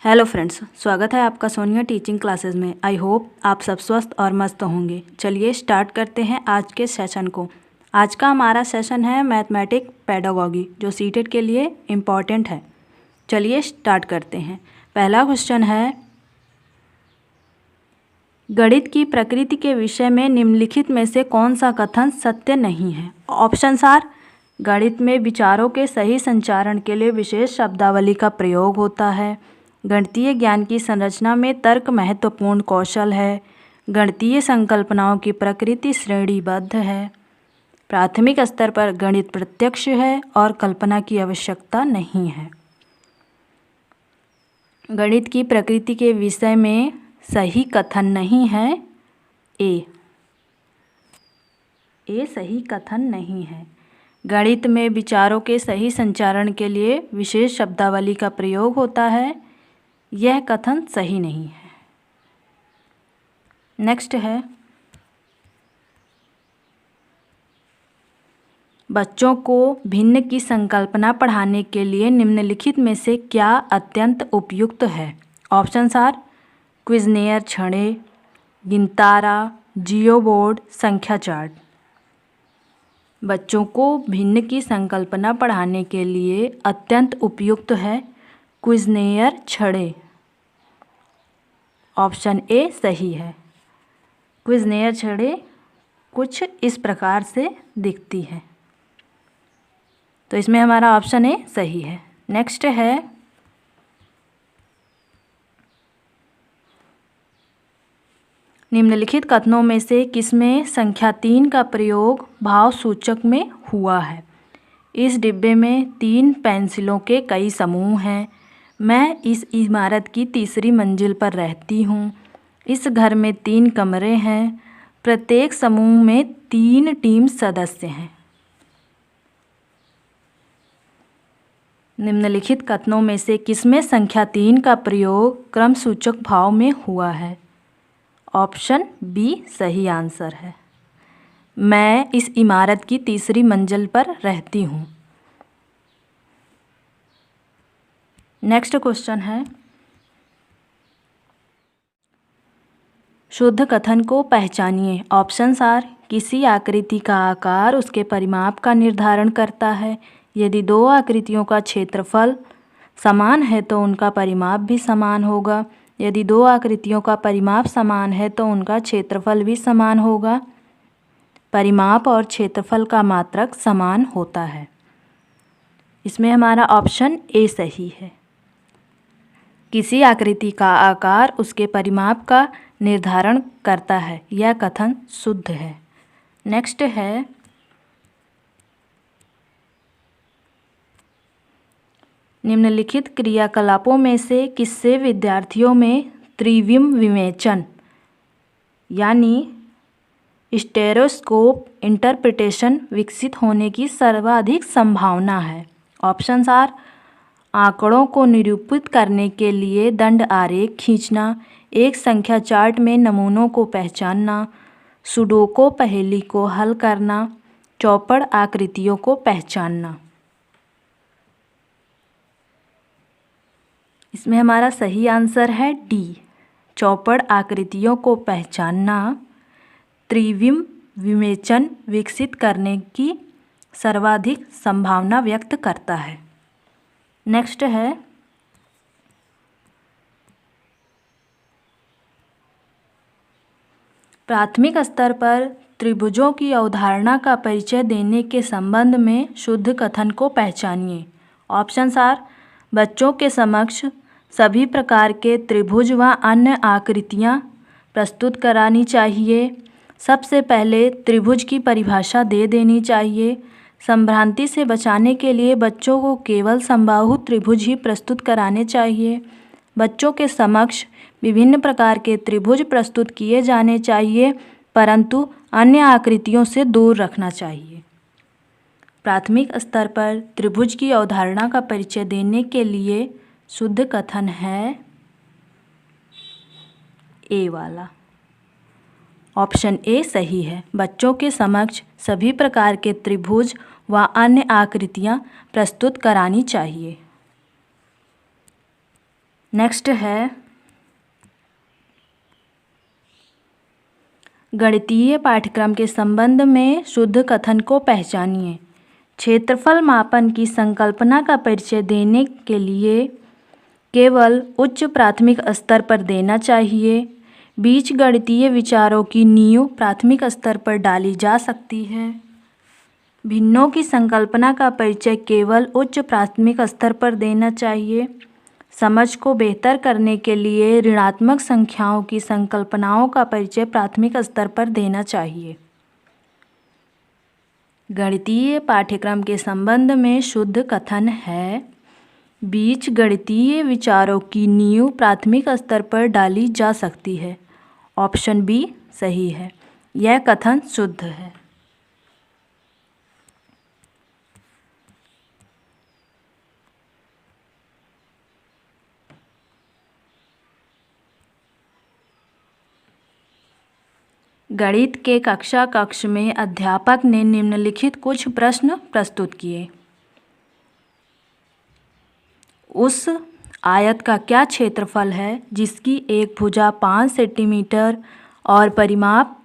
Hello friends, स्वागत है आपका सोनिया टीचिंग क्लासेस में। आई होप आप सब स्वस्थ और मस्त होंगे। चलिए स्टार्ट करते हैं आज के सेशन को। आज का हमारा सेशन है मैथमेटिक पेडागॉजी, जो सीटेट के लिए इम्पॉर्टेंट है। चलिए स्टार्ट करते हैं। पहला क्वेश्चन है, गणित की प्रकृति के विषय में निम्नलिखित में से कौन सा कथन सत्य नहीं है। ऑप्शंस आर, गणित में विचारों के सही संचारण के लिए विशेष शब्दावली का प्रयोग होता है। गणितीय ज्ञान की संरचना में तर्क महत्वपूर्ण कौशल है। गणितीय संकल्पनाओं की प्रकृति श्रेणीबद्ध है। प्राथमिक स्तर पर गणित प्रत्यक्ष है और कल्पना की आवश्यकता नहीं है। गणित की प्रकृति के विषय में सही कथन नहीं है। ए सही कथन नहीं है। गणित में विचारों के सही संचारण के लिए विशेष शब्दावली का प्रयोग होता है, यह कथन सही नहीं है। नेक्स्ट है, बच्चों को भिन्न की संकल्पना पढ़ाने के लिए निम्नलिखित में से क्या अत्यंत उपयुक्त है। ऑप्शंस आर, क्विज़नेयर छड़े, गिनतारा, जियो बोर्ड, संख्या चार्ट। बच्चों को भिन्न की संकल्पना पढ़ाने के लिए अत्यंत उपयुक्त है क्विज़नेयर छड़े। ऑप्शन ए सही है। क्विज़नेयर छड़े कुछ इस प्रकार से दिखती है, तो इसमें हमारा ऑप्शन ए सही है। नेक्स्ट है, निम्नलिखित कथनों में से किसमें संख्या 3 का प्रयोग भाव सूचक में हुआ है। इस डिब्बे में 3 पेंसिलों के कई समूह हैं। मैं इस इमारत की तीसरी मंजिल पर रहती हूँ। इस घर में 3 कमरे हैं। प्रत्येक समूह में 3 टीम सदस्य हैं। निम्नलिखित कथनों में से किसमें संख्या 3 का प्रयोग क्रम सूचक भाव में हुआ है। ऑप्शन बी सही आंसर है। मैं इस इमारत की तीसरी मंजिल पर रहती हूँ। नेक्स्ट क्वेश्चन है, शुद्ध कथन को पहचानिए। ऑप्शंस आर, किसी आकृति का आकार उसके परिमाप का निर्धारण करता है। यदि 2 आकृतियों का क्षेत्रफल समान है तो उनका परिमाप भी समान होगा। यदि 2 आकृतियों का परिमाप समान है तो उनका क्षेत्रफल भी समान होगा। परिमाप और क्षेत्रफल का मात्रक समान होता है। इसमें हमारा ऑप्शन ए सही है। किसी आकृति का आकार उसके परिमाप का निर्धारण करता है, यह कथन शुद्ध है। नेक्स्ट है, निम्नलिखित क्रियाकलापों में से किससे विद्यार्थियों में त्रिविम विवेचन यानी स्टेरोस्कोप इंटरप्रिटेशन विकसित होने की सर्वाधिक संभावना है। ऑप्शंस आर, आंकड़ों को निरूपित करने के लिए दंड आरेख खींचना, एक संख्या चार्ट में नमूनों को पहचानना, सुडोको पहेली को हल करना, चौपड़ आकृतियों को पहचानना। इसमें हमारा सही आंसर है डी, चौपड़ आकृतियों को पहचानना त्रिविम विवेचन विकसित करने की सर्वाधिक संभावना व्यक्त करता है। नेक्स्ट है, प्राथमिक स्तर पर त्रिभुजों की अवधारणा का परिचय देने के संबंध में शुद्ध कथन को पहचानिए। ऑप्शंस आर, बच्चों के समक्ष सभी प्रकार के त्रिभुज व अन्य आकृतियाँ प्रस्तुत करानी चाहिए। सबसे पहले त्रिभुज की परिभाषा दे देनी चाहिए। संभ्रांति से बचाने के लिए बच्चों को केवल समबाहु त्रिभुज ही प्रस्तुत कराने चाहिए। बच्चों के समक्ष विभिन्न प्रकार के त्रिभुज प्रस्तुत किए जाने चाहिए, परंतु अन्य आकृतियों से दूर रखना चाहिए। प्राथमिक स्तर पर त्रिभुज की अवधारणा का परिचय देने के लिए शुद्ध कथन है ए वाला। ऑप्शन ए सही है। बच्चों के समक्ष सभी प्रकार के त्रिभुज व अन्य आकृतियाँ प्रस्तुत करानी चाहिए। नेक्स्ट है गणितीय पाठ्यक्रम के संबंध में शुद्ध कथन को पहचानिए। क्षेत्रफल मापन की संकल्पना का परिचय देने के लिए केवल उच्च प्राथमिक स्तर पर देना चाहिए। बीजगणितीय विचारों की नींव प्राथमिक स्तर पर डाली जा सकती है। भिन्नों की संकल्पना का परिचय केवल उच्च प्राथमिक स्तर पर देना चाहिए। समझ को बेहतर करने के लिए ऋणात्मक संख्याओं की संकल्पनाओं का परिचय प्राथमिक स्तर पर देना चाहिए। गणितीय पाठ्यक्रम के संबंध में शुद्ध कथन है, बीजगणितीय विचारों की नींव प्राथमिक स्तर पर डाली जा सकती है। ऑप्शन बी सही है, यह कथन शुद्ध है। गणित के कक्षा कक्ष में अध्यापक ने निम्नलिखित कुछ प्रश्न प्रस्तुत किए। उस आयत का क्या क्षेत्रफल है जिसकी एक भुजा 5 सेंटीमीटर और परिमाप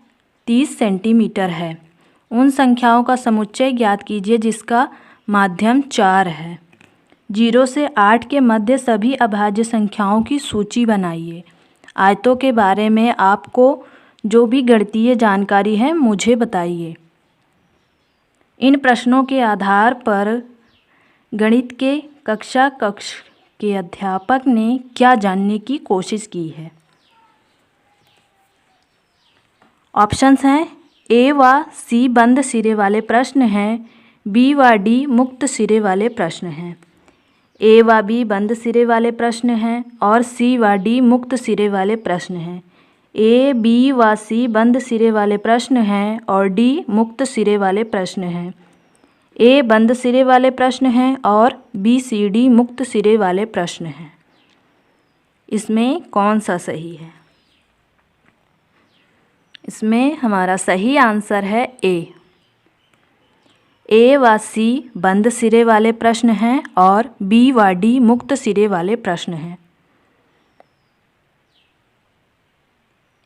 30 सेंटीमीटर है? उन संख्याओं का समुच्चय ज्ञात कीजिए जिसका माध्यम 4 है। 0 से 8 के मध्य सभी अभाज्य संख्याओं की सूची बनाइए। आयतों के बारे में आपको जो भी गणितीय जानकारी है मुझे बताइए। इन प्रश्नों के आधार पर गणित के कक्षा कक्ष के अध्यापक ने क्या जानने की कोशिश की है? ऑप्शंस हैं, ए व सी बंद सिरे वाले प्रश्न हैं, बी व डी मुक्त सिरे वाले प्रश्न हैं। ए व बी बंद सिरे वाले प्रश्न हैं और सी व डी मुक्त सिरे वाले प्रश्न हैं। ए बी व सी बंद सिरे वाले प्रश्न हैं और डी मुक्त सिरे वाले प्रश्न हैं। ए बंद सिरे वाले प्रश्न हैं और बी सी डी मुक्त सिरे वाले प्रश्न हैं। इसमें कौन सा सही है? इसमें हमारा सही आंसर है ए व सी बंद सिरे वाले प्रश्न हैं और बी व डी मुक्त सिरे वाले प्रश्न हैं।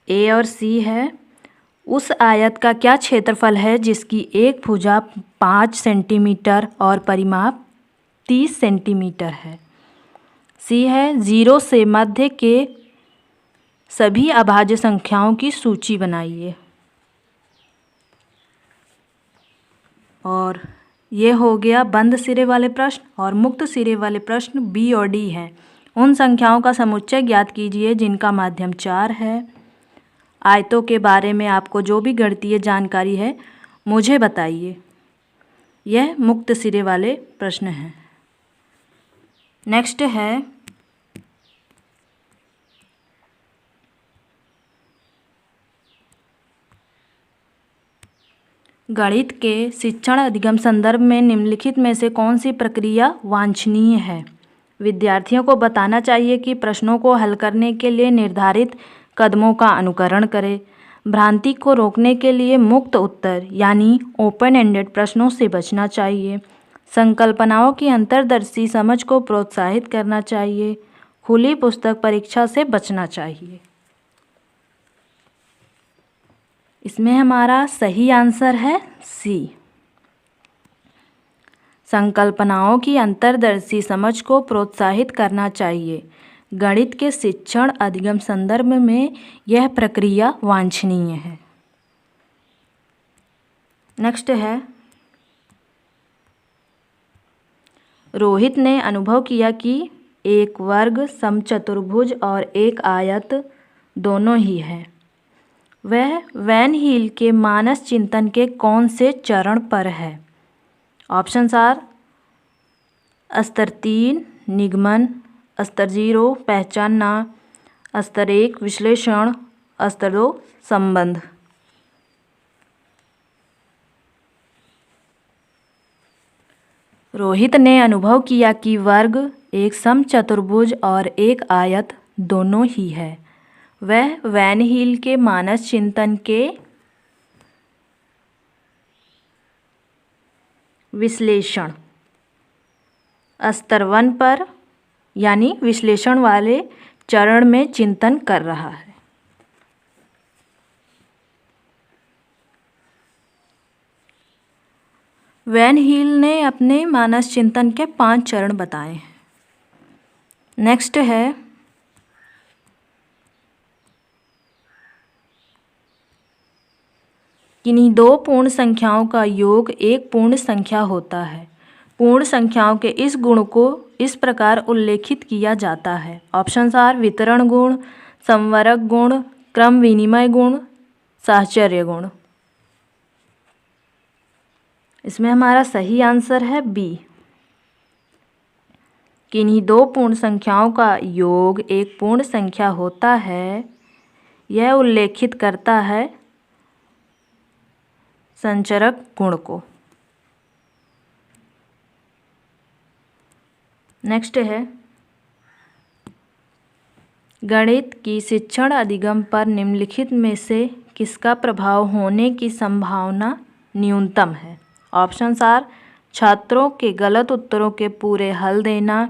ए और सी है, उस आयत का क्या क्षेत्रफल है जिसकी एक भुजा 5 सेंटीमीटर और परिमाप 30 सेंटीमीटर है? सी है, 0 से मध्य के सभी अभाज्य संख्याओं की सूची बनाइए। और ये हो गया बंद सिरे वाले प्रश्न, और मुक्त सिरे वाले प्रश्न बी और डी हैं। उन संख्याओं का समुच्चय ज्ञात कीजिए जिनका माध्यम 4 है। आयतों के बारे में आपको जो भी गणितीय जानकारी है मुझे बताइए। यह मुक्त सिरे वाले प्रश्न हैं। नेक्स्ट है गणित के शिक्षण अधिगम संदर्भ में निम्नलिखित में से कौन सी प्रक्रिया वांछनीय है? विद्यार्थियों को बताना चाहिए कि प्रश्नों को हल करने के लिए निर्धारित कदमों का अनुकरण करें। भ्रांति को रोकने के लिए मुक्त उत्तर यानी ओपन एंडेड प्रश्नों से बचना चाहिए। संकल्पनाओं की अंतर्दर्शी समझ को प्रोत्साहित करना चाहिए। खुली पुस्तक परीक्षा से बचना चाहिए। इसमें हमारा सही आंसर है सी। संकल्पनाओं की अंतर्दर्शी समझ को प्रोत्साहित करना चाहिए। गणित के शिक्षण अधिगम संदर्भ में यह प्रक्रिया वांछनीय है। नेक्स्ट है, रोहित ने अनुभव किया कि एक वर्ग, समचतुर्भुज और एक आयत दोनों ही है। वह वैन हील के मानस चिंतन के कौन से चरण पर है? ऑप्शंस आर स्तर 3 निगमन, स्तर 0 पहचानना, स्तर 1 विश्लेषण, स्तर 2 संबंध। रोहित ने अनुभव किया कि वर्ग, एक समचतुर्भुज और एक आयत दोनों ही है। वह वैन हील के मानस चिंतन के विश्लेषण स्तर 1 पर यानी विश्लेषण वाले चरण में चिंतन कर रहा है। वैन हील ने अपने मानस चिंतन के 5 चरण बताए हैं। नेक्स्ट है किन्हीं 2 पूर्ण संख्याओं का योग एक पूर्ण संख्या होता है। पूर्ण संख्याओं के इस गुण को इस प्रकार उल्लेखित किया जाता है। ऑप्शंस आर वितरण गुण, संवरक गुण, क्रम विनिमय गुण, साहचर्य गुण। इसमें हमारा सही आंसर है बी। किन्हीं 2 पूर्ण संख्याओं का योग एक पूर्ण संख्या होता है, यह उल्लेखित करता है संचरक गुण को। नेक्स्ट है गणित की शिक्षण अधिगम पर निम्नलिखित में से किसका प्रभाव होने की संभावना न्यूनतम है। ऑप्शंस आर छात्रों के गलत उत्तरों के पूरे हल देना,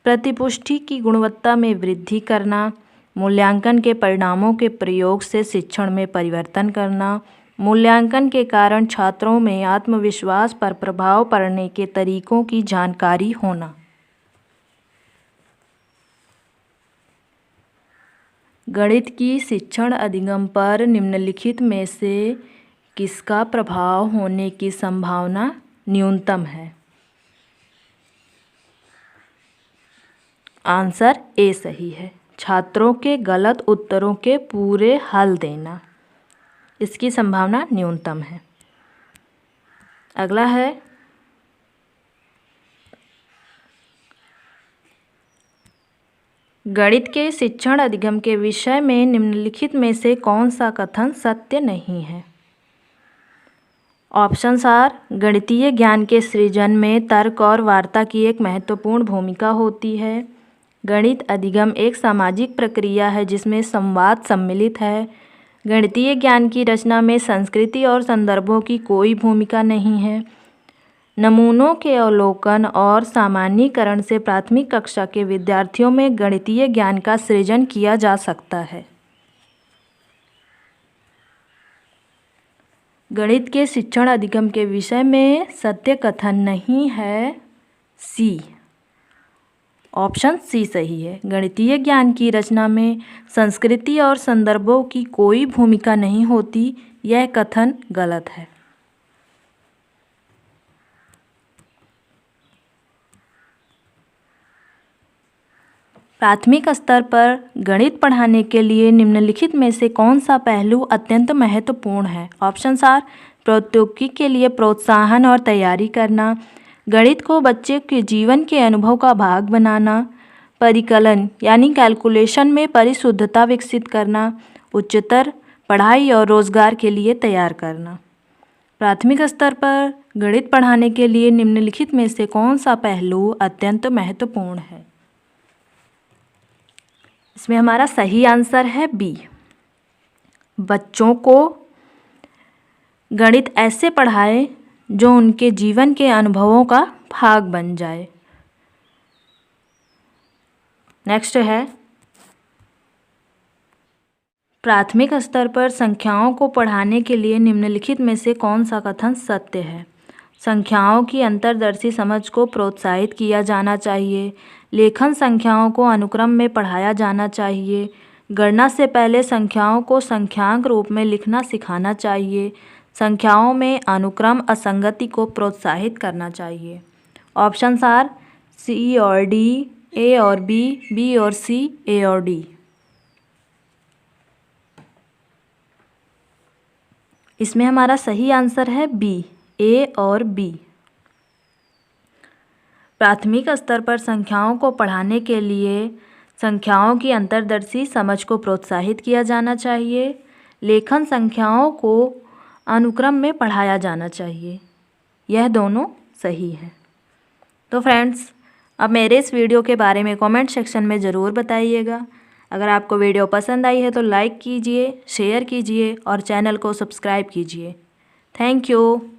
प्रतिपुष्टि की गुणवत्ता में वृद्धि करना, मूल्यांकन के परिणामों के प्रयोग से शिक्षण में परिवर्तन करना, मूल्यांकन के कारण छात्रों में आत्मविश्वास पर प्रभाव पड़ने के तरीकों की जानकारी होना। गणित की शिक्षण अधिगम पर निम्नलिखित में से किसका प्रभाव होने की संभावना न्यूनतम है। आंसर ए सही है, छात्रों के गलत उत्तरों के पूरे हल देना, इसकी संभावना न्यूनतम है। अगला है गणित के शिक्षण अधिगम के विषय में निम्नलिखित में से कौन सा कथन सत्य नहीं है। ऑप्शंस आर गणितीय ज्ञान के सृजन में तर्क और वार्ता की एक महत्वपूर्ण भूमिका होती है। गणित अधिगम एक सामाजिक प्रक्रिया है जिसमें संवाद सम्मिलित है। गणितीय ज्ञान की रचना में संस्कृति और संदर्भों की कोई भूमिका नहीं है। नमूनों के अवलोकन और सामान्यीकरण से प्राथमिक कक्षा के विद्यार्थियों में गणितीय ज्ञान का सृजन किया जा सकता है। गणित के शिक्षण अधिगम के विषय में सत्य कथन नहीं है, सी। ऑप्शन सी सही है, गणितीय ज्ञान की रचना में संस्कृति और संदर्भों की कोई भूमिका नहीं होती, यह कथन गलत है। प्राथमिक स्तर पर गणित पढ़ाने के लिए निम्नलिखित में से कौन सा पहलू अत्यंत महत्वपूर्ण है। ऑप्शंस आर प्रौद्योगिकी के लिए प्रोत्साहन और तैयारी करना, गणित को बच्चे के जीवन के अनुभव का भाग बनाना, परिकलन यानी कैलकुलेशन में परिशुद्धता विकसित करना, उच्चतर पढ़ाई और रोजगार के लिए तैयार करना। प्राथमिक स्तर पर गणित पढ़ाने के लिए निम्नलिखित में से कौन सा पहलू अत्यंत महत्वपूर्ण है। इसमें हमारा सही आंसर है बी। बच्चों को गणित ऐसे पढ़ाए जो उनके जीवन के अनुभवों का भाग बन जाए। नेक्स्ट है प्राथमिक स्तर पर संख्याओं को पढ़ाने के लिए निम्नलिखित में से कौन सा कथन सत्य है। संख्याओं की अंतर्दर्शी समझ को प्रोत्साहित किया जाना चाहिए। लेखन संख्याओं को अनुक्रम में पढ़ाया जाना चाहिए। गणना से पहले संख्याओं को संख्यांक रूप में लिखना सिखाना चाहिए। संख्याओं में अनुक्रम असंगति को प्रोत्साहित करना चाहिए। ऑप्शंस आर सी और डी, ए और बी, बी और सी, ए और डी। इसमें हमारा सही आंसर है बी, ए और बी। प्राथमिक स्तर पर संख्याओं को पढ़ाने के लिए संख्याओं की अंतर्दर्शी समझ को प्रोत्साहित किया जाना चाहिए। लेखन संख्याओं को अनुक्रम में पढ़ाया जाना चाहिए। यह दोनों सही है। तो फ्रेंड्स, अब मेरे इस वीडियो के बारे में कमेंट सेक्शन में ज़रूर बताइएगा। अगर आपको वीडियो पसंद आई है तो लाइक कीजिए, शेयर कीजिए और चैनल को सब्सक्राइब कीजिए। Thank you.